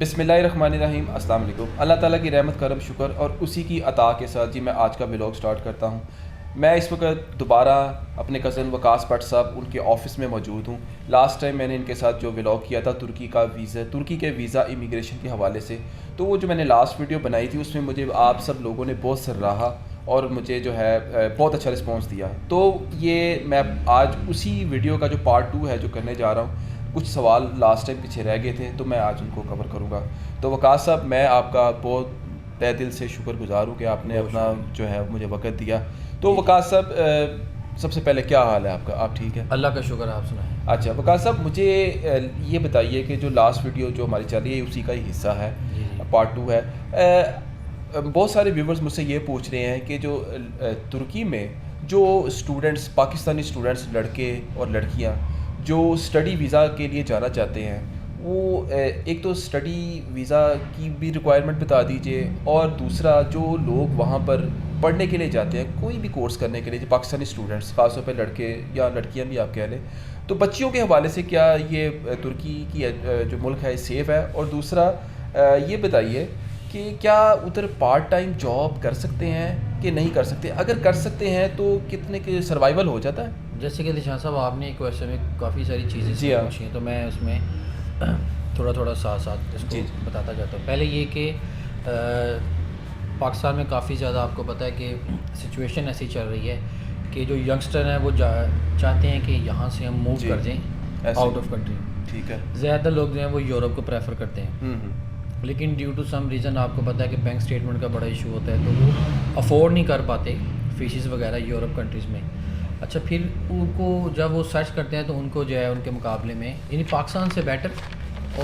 बिस्मिल्लाहिर्रहमानिर्रहीम, अस्सलाम वालेकुम। अल्लाह ताला की रहमत करम शुक्र और उसी की अता के साथ जी मैं आज का व्लॉग स्टार्ट करता हूँ। मैं इस वक्त दोबारा अपने कज़न वकास भट्ट साहब उनके ऑफ़िस में मौजूद हूँ। लास्ट टाइम मैंने इनके साथ जो व्लॉग किया था तुर्की के वीज़ा इमिग्रेशन के हवाले से, तो वो जो मैंने लास्ट वीडियो बनाई थी उसमें मुझे आप सब लोगों ने बहुत सराहा और मुझे जो है बहुत अच्छा रिस्पॉन्स दिया। तो ये मैं आज उसी वीडियो का जो पार्ट 2 है जो करने जा रहा हूँ। कुछ सवाल लास्ट टाइम पीछे रह गए थे तो मैं आज उनको कवर करूँगा। तो वकास साहब, मैं आपका बहुत तहे दिल से शुक्रगुजार हूँ कि आपने अपना जो है मुझे वक्त दिया। तो वकास साहब, सबसे पहले क्या हाल है आपका? आप ठीक है? अल्लाह का शुक्र, आप सुनाएं। अच्छा वकास साहब, मुझे ये बताइए कि जो लास्ट वीडियो जो हमारी चल रही है उसी का ही हिस्सा है, पार्ट 2 है। बहुत सारे व्यूवर्स मुझसे ये पूछ रहे हैं कि जो तुर्की में जो स्टूडेंट्स, पाकिस्तानी स्टूडेंट्स, लड़के और लड़कियाँ जो स्टडी वीज़ा के लिए जाना चाहते हैं, वो एक तो स्टडी वीज़ा की भी रिक्वायरमेंट बता दीजिए, और दूसरा जो लोग वहाँ पर पढ़ने के लिए जाते हैं, कोई भी कोर्स करने के लिए, जो पाकिस्तानी स्टूडेंट्स, ख़ासतौर पर लड़के या लड़कियाँ भी आप कह लें, तो बच्चियों के हवाले से क्या ये तुर्की की जो मुल्क है सेफ़ है? और दूसरा ये बताइए कि क्या उधर पार्ट टाइम जॉब कर सकते हैं कि नहीं कर सकते? अगर कर सकते हैं तो कितने के सर्वाइवल हो जाता है? जैसे कि निशान साहब, आपने एक क्वेश्चन में काफ़ी सारी चीज़ें पूछी हैं, तो मैं उसमें थोड़ा थोड़ा साथ साथ इसको बताता जाता हूँ। पहले ये कि पाकिस्तान में काफ़ी ज़्यादा आपको पता है कि सिचुएशन ऐसी चल रही है कि जो यंगस्टर हैं वो चाहते हैं कि यहाँ से हम मूव कर दें आउट ऑफ कंट्री। ठीक है। ज़्यादातर लोग जो हैं वो यूरोप को प्रेफर करते हैं, लेकिन ड्यू टू सम रीज़न आपको पता है कि बैंक स्टेटमेंट का बड़ा इशू होता है, तो वो अफोर्ड नहीं कर पाते फ़ीसिस वगैरह यूरोप कंट्रीज़ में। अच्छा, फिर उनको जब वो सर्च करते हैं तो उनको जो है उनके मुकाबले में यानी पाकिस्तान से बेटर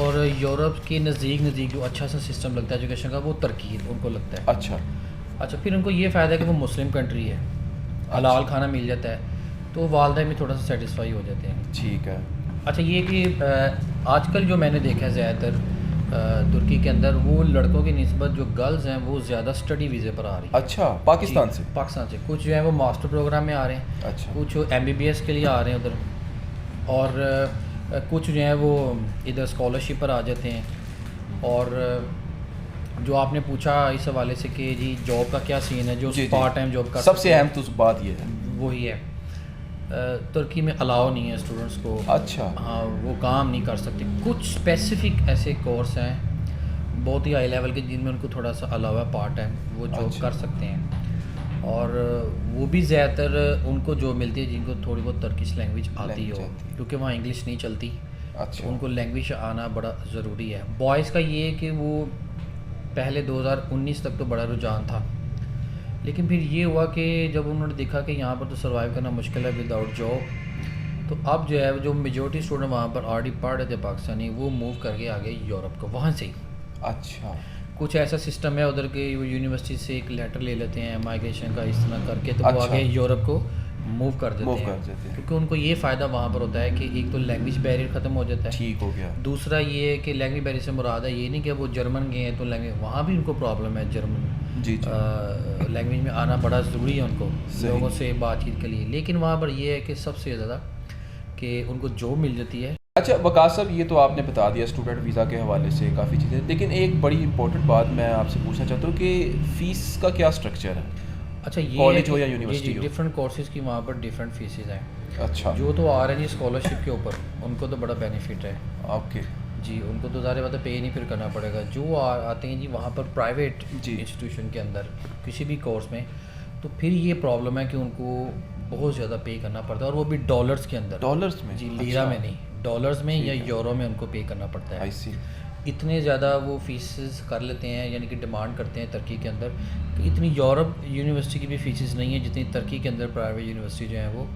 और यूरोप के नज़दीक जो अच्छा सा सिस्टम लगता है एजुकेशन का, वो तुर्की उनको लगता है। अच्छा, फिर उनको ये फ़ायदा है कि वो मुस्लिम कंट्री है, हलाल खाना मिल जाता है, तो वालदैन में थोड़ा सा सेटिस्फाई हो जाते हैं। ठीक है। अच्छा, ये कि आजकल जो मैंने देखा है ज़्यादातर तुर्की के अंदर, वो लड़कों की निस्बत जो गर्ल्स हैं वो ज़्यादा स्टडी वीज़े पर आ रही है। अच्छा, पाकिस्तान से? पाकिस्तान से कुछ जो है वो मास्टर प्रोग्राम में आ रहे हैं। अच्छा। कुछ MBBS के लिए आ रहे हैं उधर, और कुछ जो है वो इधर स्कॉलरशिप पर आ जाते हैं। और जो आपने पूछा इस हवाले से कि जी जॉब का क्या सीन है, जो पार्ट टाइम जॉब का, सबसे अहम तो बात ये है वही है, तुर्की में अलाउ नहीं है स्टूडेंट्स को। अच्छा। हाँ, वो काम नहीं कर सकते। कुछ स्पेसिफ़िक ऐसे कोर्स हैं बहुत ही हाई लेवल के जिनमें उनको थोड़ा सा अलाउ है पार्ट टाइम, वो जॉब कर सकते हैं। और वो भी ज़्यादातर उनको जॉब मिलती है जिनको थोड़ी बहुत तुर्किश लैंग्वेज आती हो, क्योंकि वहाँ इंग्लिश नहीं चलती। अच्छा। तो उनको लैंग्वेज आना बड़ा ज़रूरी है। बॉयज़ का ये है कि वो पहले 2019 तक तो बड़ा रुझान था, लेकिन फिर ये हुआ कि जब उन्होंने देखा कि यहाँ पर तो सर्वाइव करना मुश्किल है विदाउट जॉब, तो अब जो है जो मेजॉरिटी स्टूडेंट वहाँ पर ऑलरेडी पढ़ रहे थे पाकिस्तानी, वो मूव करके आ गए यूरोप को वहाँ से ही। अच्छा। कुछ ऐसा सिस्टम है उधर के, वो यूनिवर्सिटी से एक लेटर ले लेते हैं माइग्रेशन का, इस तरह करके, तो वो आगे यूरोप को मूव कर देते हैं, क्योंकि उनको ये फ़ायदा वहाँ पर होता है कि एक तो लैंग्वेज बैरियर ख़त्म हो जाता है। ठीक हो गया। दूसरा ये है कि लैंग्वेज बैरियर से मुराद है ये नहीं कि वो जर्मन गए हैं तो लैंग्वेज, वहाँ भी उनको प्रॉब्लम है जर्मन लैंग्वेज में आना बड़ा ज़रूरी है उनको, लोगों से बातचीत के लिए। लेकिन वहाँ पर ये है कि सबसे ज़्यादा कि उनको जॉब मिल जाती है। अच्छा वकास साहब, ये तो आपने बता दिया स्टूडेंट वीज़ा के हवाले से काफ़ी चीज़ें, लेकिन एक बड़ी इंपॉर्टेंट बात मैं आपसे पूछना चाहता हूँ कि फ़ीस का क्या स्ट्रक्चर है? अच्छा, ये कॉलेज हो या यूनिवर्सिटी हो? डिफरेंट कोर्सेज़ की वहाँ पर डिफरेंट फीसेस हैं। अच्छा। जो तो आ रहे हैं जी स्कॉलरशिप के ऊपर, उनको तो बड़ा बेनिफिट है। ओके जी, उनको तो ज़्यादा बात पे नहीं फिर करना पड़ेगा। जो आते हैं जी वहाँ पर प्राइवेट इंस्टीट्यूशन के अंदर किसी भी कोर्स में, तो फिर ये प्रॉब्लम है कि उनको बहुत ज़्यादा पे करना पड़ता है, और वो भी डॉलर्स के अंदर। डॉलर्स में? जी, लीरा में नहीं, डॉलर्स में या यूरो में उनको पे करना पड़ता है। इतने ज़्यादा वो फीसेस कर लेते हैं, यानी कि डिमांड करते हैं तुर्की के अंदर, तो इतनी यूरोप यूनिवर्सिटी की भी फीसेस नहीं है जितनी तुर्की के अंदर प्राइवेट यूनिवर्सिटी जो है वो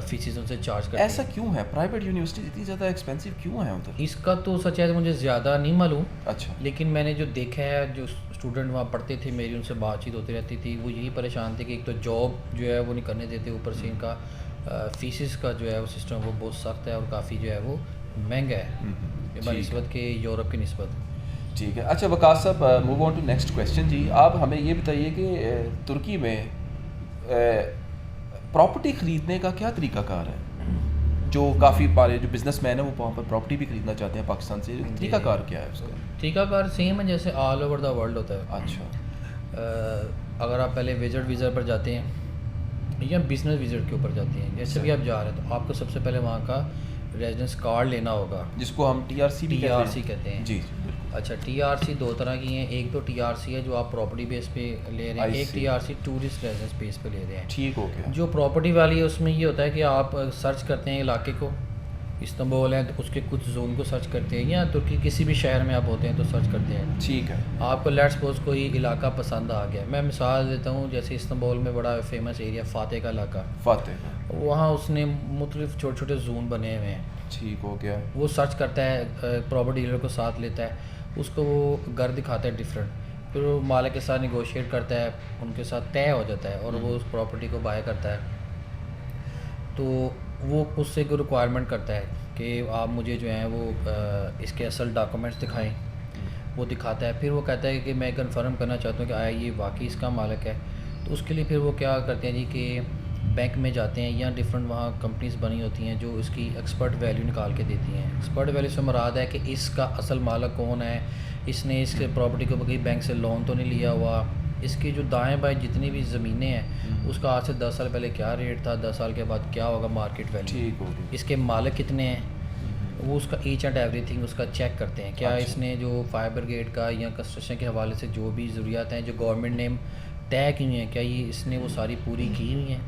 फीसेस उनसे चार्ज करते हैं। ऐसा क्यों है? प्राइवेट यूनिवर्सिटी इतनी ज़्यादा एक्सपेंसिव क्यों है उधर? इसका तो सच है मुझे ज़्यादा नहीं मालूम। अच्छा। लेकिन मैंने जो देखा है, जो स्टूडेंट वहाँ पढ़ते थे, मेरी उनसे बातचीत होती रहती थी, वो यही परेशान थे कि एक तो जॉब जो है वो नहीं करने देते, ऊपर से इनका फीसिस का जो है वो सिस्टम वो बहुत सख्त है और काफ़ी जो है वो महंगा है बनिस्बत के यूरोप की निस्बत। ठीक है। अच्छा वकास साहब, move on to next question जी। आप हमें ये बताइए कि तुर्की में प्रॉपर्टी ख़रीदने का क्या तरीक़ाकार है? जो काफ़ी हमारे जो बिजनेसमैन है वो वहाँ पर प्रॉपर्टी भी खरीदना चाहते हैं पाकिस्तान से, तरीकाकार क्या है उसका? तरीकाकार सेम है जैसे ऑल ओवर द वर्ल्ड होता है। अच्छा। अगर आप पहले विजिट वीज़ा पर जाते हैं या बिजनेस विजिट के ऊपर जाते हैं, जैसे भी आप जा रहे हैं तो आपको सबसे पहले वहाँ का रेजिडेंस कार्ड लेना होगा, जिसको हम TRC कहते हैं। जी। अच्छा, TRC दो तरह की हैं। एक तो TRC है जो आप प्रॉपर्टी बेस पे ले रहे हैं, एक TRC टूरिस्ट रेजिडेंस बेस पे ले रहे हैं। ठीक हो गया। जो प्रॉपर्टी वाली है उसमें ये होता है कि आप सर्च करते हैं इलाके को, इस्तांबुल है तो उसके कुछ जोन को सर्च करते हैं, या तुर्की किसी भी शहर में आप होते हैं तो सर्च करते हैं। ठीक है। आपको लेट्स सपोज कोई इलाका पसंद आ गया, मैं मिसाल देता हूँ, जैसे इस्तांबुल में बड़ा फेमस एरिया फातेह का इलाका, वहाँ उसने मुख्तलिफ छोटे छोटे जोन बने हुए हैं। ठीक हो गया। वो सर्च करता है, प्रॉपर्टी डीलर को साथ लेता है, उसको वो घर दिखाता है डिफरेंट, फिर वो मालिक के साथ निगोशिएट करता है, उनके साथ तय हो जाता है और वो उस प्रॉपर्टी को बाय करता है। तो वो उससे कोई रिक्वायरमेंट करता है कि आप मुझे जो है वो इसके असल डॉक्यूमेंट्स दिखाएं, वो दिखाता है। फिर वो कहता है कि मैं कंफर्म करना चाहता हूँ कि आया ये वाकई इसका मालिक है। तो उसके लिए फिर वो क्या करते हैं जी कि बैंक में जाते हैं, या डिफरेंट वहाँ कंपनीज बनी होती हैं जो इसकी एक्सपर्ट वैल्यू निकाल के देती हैं। एक्सपर्ट वैल्यू से मुराद है कि इसका असल मालिक कौन है, इसने इसके प्रॉपर्टी को कहीं बैंक से लोन तो नहीं लिया हुआ, इसकी जो दाएं बाएं जितनी भी ज़मीनें हैं उसका आज से 10 साल पहले क्या रेट था, 10 साल के बाद क्या होगा मार्केट वैल्यू, इसके मालिक कितने हैं, वो उसका ईच एंड एवरीथिंग उसका चेक करते हैं। क्या इसने जो फायर ब्रिगेड का या कंस्ट्रक्शन के हवाले से जो भी ज़रूरियात हैं जो गवर्नमेंट ने तय की हुई हैं, क्या ये इसने वो सारी पूरी की हुई हैं।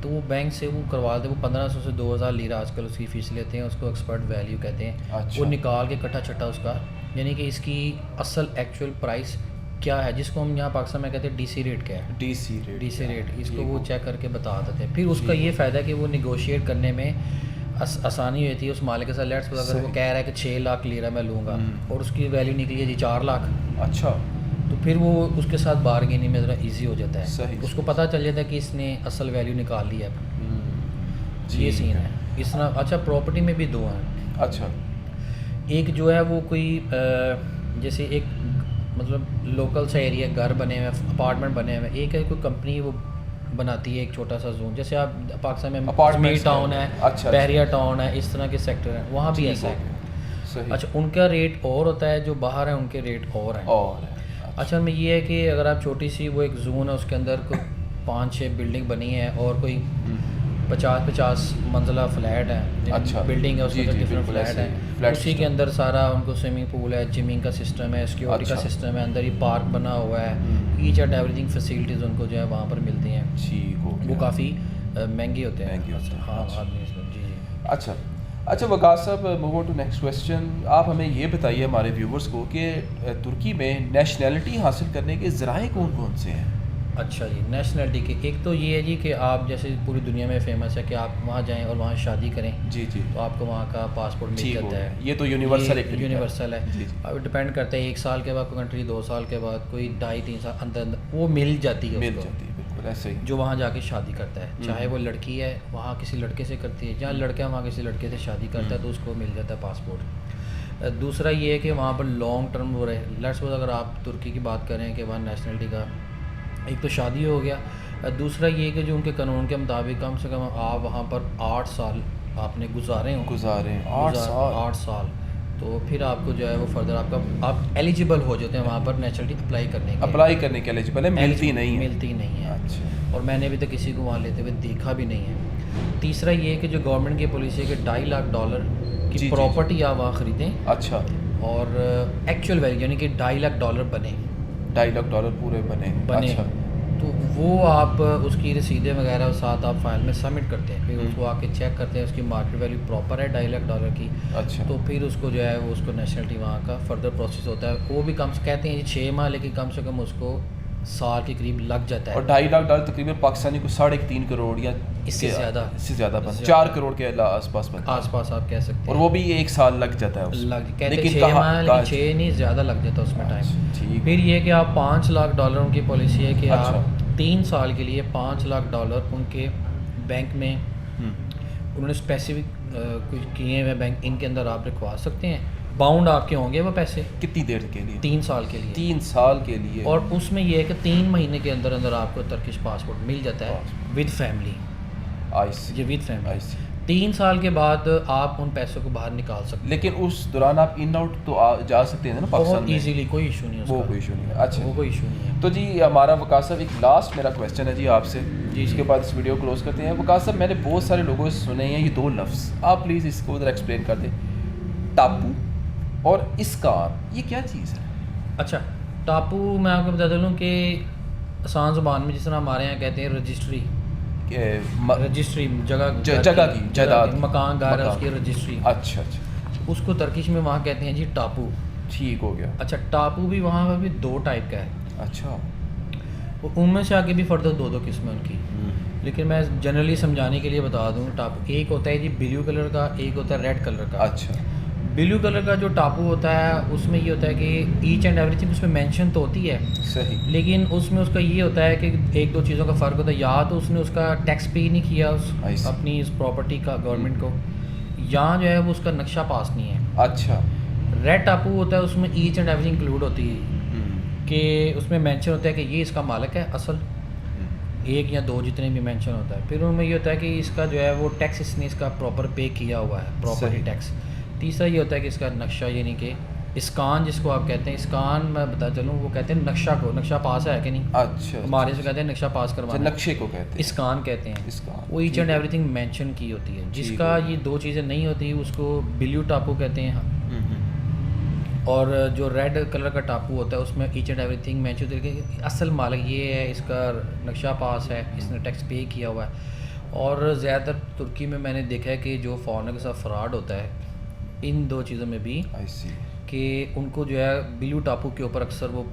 तो वो बैंक से वो करवा दे, वो 1500 से 2000 लीरा आजकल उसकी फ़ीस लेते हैं, उसको एक्सपर्ट वैल्यू कहते हैं। अच्छा। वो निकाल के कट्ठा छट्टा उसका, यानी कि इसकी असल एक्चुअल प्राइस क्या है, जिसको हम यहाँ पाकिस्तान में कहते हैं DC रेट क्या है, DC रेट, इसको वो चेक करके बता देते हैं। फिर उसका ये फ़ायदा है कि वो निगोशिएट करने में आसानी होती है उस मालिक के साथ। लेट्स अगर वो कह रहा है कि 6 लाख लीरा मैं लूँगा और उसकी वैल्यू निकली है जी 4 लाख, अच्छा, तो फिर वो उसके साथ बारगेनिंग में ज़रा ईजी हो जाता है। सही। उसको पता चल जाता है कि इसने असल वैल्यू निकाल ली है। ये सीन है इस तरह। अच्छा, प्रॉपर्टी में भी दो हैं। अच्छा, एक जो है वो कोई जैसे एक मतलब लोकल सा एरिया, घर बने हुए, अपार्टमेंट बने हुए, एक है कोई कंपनी वो बनाती है एक छोटा सा जोन, जैसे आप पाकिस्तान में अपार्टमेंट टाउन है, बहरिया टाउन है, इस तरह के सेक्टर हैं, वहाँ भी ऐसा है। अच्छा, उनका रेट और होता है, जो बाहर है उनके रेट और हैं। अच्छा, में ये है कि अगर आप छोटी सी वो एक जोन है उसके अंदर कोई 5-6 बिल्डिंग बनी है और कोई 50-50 मंजिला फ्लैट है। अच्छा, बिल्डिंग है उसके अंदर डिफरेंट फ्लैट है, उसी के अंदर सारा उनको स्विमिंग पूल है, जिमिंग का सिस्टम है, सिक्योरिटी का सिस्टम है, अंदर ही पार्क बना हुआ है, ईच एंड एवरीथिंग फैसिलिटीज़ उनको जो है वहाँ पर मिलती हैं। वो काफ़ी महंगे होते हैं। हाँ आदमी जी। अच्छा वकास साहब, move on to next question. आप हमें ये बताइए हमारे व्यूवर्स को कि तुर्की में नेशनैलिटी हासिल करने के ज़राए कौन कौन से हैं? अच्छा जी, नेशनलिटी के एक तो ये है जी कि आप जैसे पूरी दुनिया में फेमस है कि आप वहाँ जाएं और वहाँ शादी करें, जी तो आपको वहाँ का पासपोर्ट मिल जाता है। ये तो यूनिवर्सल है। अब डिपेंड करता है 1 साल के बाद कोई कंट्री, 2 साल के बाद कोई 2.5-3 साल अंदर वो मिल जाती है बिल्कुल ऐसे ही, जो वहाँ जाके शादी करता है, चाहे वो लड़की है वहाँ किसी लड़के से करती है, या लड़का वहाँ किसी लड़के से शादी करता है तो उसको मिल जाता है पासपोर्ट। दूसरा ये है कि वहाँ पर लॉन्ग टर्म वो रहे। लेट्स सपोज अगर आप तुर्की की बात करें कि वहाँ नेशनलिटी का एक तो शादी हो गया, दूसरा ये कि जो उनके कानून के मुताबिक कम से कम आप वहाँ पर 8 साल आपने गुजारे 8 साल, तो फिर आपको जो है वो फर्दर आप एलिजिबल हो जाते हैं वहाँ पर नेशनलिटी अप्लाई करने के एलिजिबल है, मिलती नहीं है। अच्छा। और मैंने अभी तक किसी को वहाँ लेते हुए देखा भी नहीं है। तीसरा ये कि जो गवर्नमेंट की पॉलिसी है कि $2.5 लाख की प्रॉपर्टी आप वहाँ ख़रीदें। अच्छा। और एक्चुअल वैल्यू यानी कि $2.5 लाख बने, $2.5 लाख पूरे बने। अच्छा। तो वो आप उसकी रसीदें वगैरह साथ आप फाइल में सबमिट करते हैं, फिर उसको आके चेक करते हैं उसकी मार्केट वैल्यू प्रॉपर है $2.5 लाख की। अच्छा। तो फिर उसको जो है वो उसको नेशनलिटी वहाँ का फर्दर प्रोसेस होता है। वो भी कम से कहते हैं 6 माह, लेकिन कम से कम उसको साल के करीब लग जाता है। और $2.5 लाख तकरीबन पाकिस्तानी को 3.5 करोड़ या इससे ज़्यादा 4 करोड़ के आसपास आप कह सकते हैं। और वो भी 1 साल लग जाता है लेकिन 6 माह, लेकिन 6 नहीं ज़्यादा लग जाता उसमें टाइम। फिर ये कि आप $5 लाख उनकी पॉलिसी है कि आप 3 साल के लिए $5 लाख उनके बैंक में उन्होंने स्पेसिफिक कुछ किए हुए बैंक, इनके अंदर आप रखवा सकते हैं। बाउंड आपके होंगे वो पैसे। कितनी देर के लिए? 3 साल के लिए। 3 साल के लिए। और उसमें यह है कि 3 महीने के अंदर अंदर आपको टर्किश पासपोर्ट मिल जाता है विद फैमिली। ये विद फैमिली। 3 साल के बाद आप उन पैसों को बाहर निकाल सकते हैं। लेकिन उस दौरान आप इन आउट तो जा सकते हैं ना पाकिस्तान बहुत में? इजीली, कोई इशू नहीं है वो उसका। कोई इशू नहीं है। अच्छा, वो कोई इशू नहीं है। तो जी हमारा वकास साहब एक लास्ट मेरा क्वेश्चन है जी आपसे, जी, इसके बाद इस वीडियो क्लोज करते हैं। वकास साहब, मैंने बहुत सारे लोगों से सुने हैं ये दो लफ्ज़, आप प्लीज़ इसको उधर एक्सप्लेन कर दें, टापू और इस्कान, ये क्या चीज़ है? अच्छा, टापू मैं आपको बता दूँ कि आसान ज़ुबान में जिस तरह हमारे यहाँ कहते हैं रजिस्ट्री, रजिस्ट्री जगह की जायदाद, मकान घर है उसकी रजिस्ट्री। अच्छा अच्छा, उसको तर्किश में वहाँ कहते हैं जी टापू। ठीक हो गया। अच्छा, टापू भी वहाँ पर भी 2 टाइप का है। अच्छा, उनमें से आगे भी फर्दर 2 किस्में उनकी, लेकिन मैं जनरली समझाने के लिए बता दूँ। टापू एक होता है जी ब्लू कलर का, एक होता है रेड कलर का। अच्छा, ब्लू कलर का जो टापू होता है उसमें ये होता है कि ईच एंड एवरीथिंग उसमें मेंशन तो होती है, सही, लेकिन उसमें उसका ये होता है कि 1-2 चीज़ों का फ़र्क होता है। या तो उसने उसका टैक्स पे नहीं किया अपनी इस प्रॉपर्टी का गवर्नमेंट को, या जो है वो उसका नक्शा पास नहीं है। अच्छा, रेड टापू होता है उसमें ईच एंड एवरीथिंग इंक्लूड होती है कि उसमें मेंशन होता है कि ये इसका मालिक है असल, 1 या 2 जितने भी मेंशन होता है। फिर उनमें ये होता है कि इसका जो है वो टैक्स इसने इसका प्रॉपर पे किया हुआ है, प्रॉपर्टी टैक्स। तीसरा ये होता है कि इसका नक्शा, यानी कि इस्कान जिसको आप कहते हैं, इस्कान मैं बता चलूँ वो कहते हैं नक्शा को, नक्शा पास है कि नहीं। अच्छा, हमारे से कहते हैं नक्शा पास करवाना, नक्शे को कहते हैं, इस्कान कहते हैं। इस्कान, वो ईच एंड एवरीथिंग मेंशन की होती है। जिसका ये 2 चीज़ें नहीं होती उसको ब्लू टापू कहते हैं। और जो रेड कलर का टापू होता है उसमें ईच एंड एवरीथिंग मेंशन होती है कि असल मालिक ये है, इसका नक्शा पास है, इसने टैक्स पे किया हुआ है। और ज़्यादातर तुर्की में मैंने देखा है कि जो फॉरेनर के साथ फ्रॉड होता है इन 2 चीज़ों में भी, कि उनको जो है ब्लू टापू के ऊपर अक्सर वो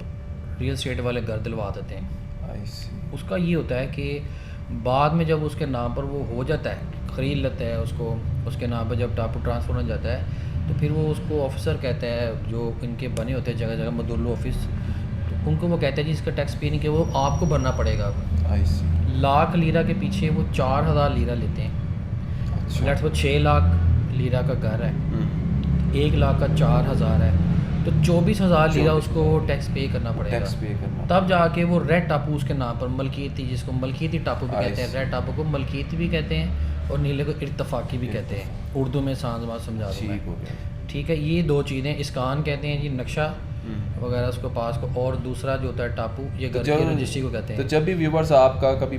रियल स्टेट वाले घर दिलवा देते हैं। उसका ये होता है कि बाद में जब उसके नाम पर वो हो जाता है, ख़रीद लेता है उसको, उसके नाम पर जब टापू ट्रांसफ़र हो जाता है तो फिर वो उसको ऑफिसर कहता है जो इनके बने होते हैं जगह जगह मदुल्लो ऑफिस, तो उनको वो कहता है जी इसका टैक्स पे नहीं कि वो आपको भरना पड़ेगा। लाख लीरा के पीछे वो 4000 लीरा लेते हैं। अच्छा, लेट्स वो 6 लाख लीरा का घर है, 1 लाख का 4000 है, तो 24,000 लीरा उसको टैक्स पे करना पड़ेगा। टैक्स पे करना, तब जाके वो रेड टापू उसके नाम पर मलकियती, जिसको मलकियती टापू भी कहते हैं, रेड टापू को मलकियती भी कहते हैं और नीले को इर्तफाकी भी कहते हैं। उर्दू में सांझ समझा दूँ, ठीक है। ये 2 चीज़ें, इस्कान कहते हैं जी नक्शा वगैरह उसको पास को, और दूसरा जो होता है टापू, ये घर की रजिस्ट्री को कहते हैं। तो जब भी व्यूवर्स आपका कभी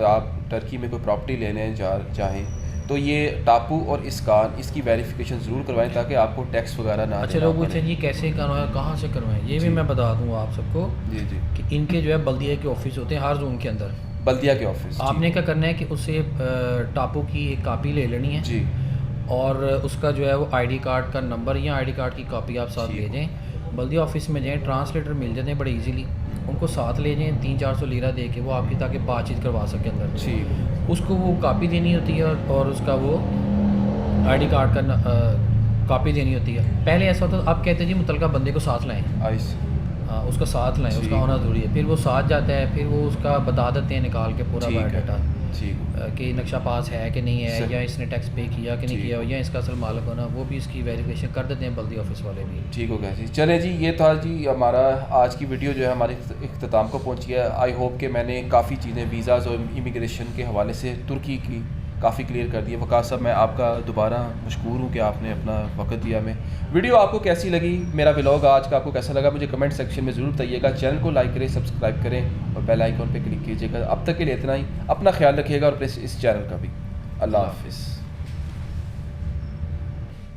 आप टर्की में कोई प्रॉपर्टी लेने चाहें तो ये टापू और इस्कान, इसकी वेरिफिकेशन ज़रूर करवाएं ताकि आपको टैक्स वगैरह ना। अच्छा, लोग पूछते हैं ये कैसे करवाएं, कहाँ से करवाएं, ये भी मैं बता दूँ आप सबको जी कि इनके जो है बल्दिया के ऑफिस होते हैं हर जोन के अंदर, बल्दिया के ऑफिस। आपने क्या करना है कि उससे टापू की एक कापी ले लेनी है जी, और उसका जो है वो आईडी कार्ड का नंबर या आईडी कार्ड की कापी आप साथ ले जाएँ। बल्दिया ऑफिस में जाएँ, ट्रांसलेटर मिल जाते हैं बड़े इजीली, उनको साथ ले जाएँ, 300-400 लीरा दे के वो आपकी, ताकि बातचीत करवा सके अंदर। ठीक, उसको वो कापी देनी होती है और उसका वो आईडी कार्ड का कापी देनी होती है। पहले ऐसा होता था, आप कहते हैं जी मुतलका बंदे को साथ लाएँ, हाँ उसका साथ लाएँ, उसका होना ज़रूरी है। फिर वो साथ जाता है, फिर वो उसका बता देते हैं निकाल के पूरा बायोडाटा कि नक्शा पास है कि नहीं है, या इसने टैक्स पे किया कि नहीं किया, या इसका असल मालिक होना, वो भी इसकी वेरिफिकेशन कर देते हैं बल्दी ऑफिस वाले भी। ठीक हो गया जी। चले जी, ये था जी हमारा आज की वीडियो जो है हमारे इख्तिताम को पहुंची है। आई होप कि मैंने काफ़ी चीज़ें वीज़ाज़ और इमिग्रेशन के हवाले से तुर्की की काफ़ी क्लियर कर दी है। वकास साहब, मैं आपका दोबारा मशकूर हूँ कि आपने अपना वक्त दिया। में वीडियो आपको कैसी लगी, मेरा व्लॉग आज का आपको कैसा लगा, मुझे कमेंट सेक्शन में ज़रूर बताइएगा। चैनल को लाइक करें, सब्सक्राइब करें और बेल आइकॉन पे क्लिक कीजिएगा। अब तक के लिए इतना ही, अपना ख्याल रखिएगा और प्लीज़ इस चैनल का भी। अल्लाह हाफिज़।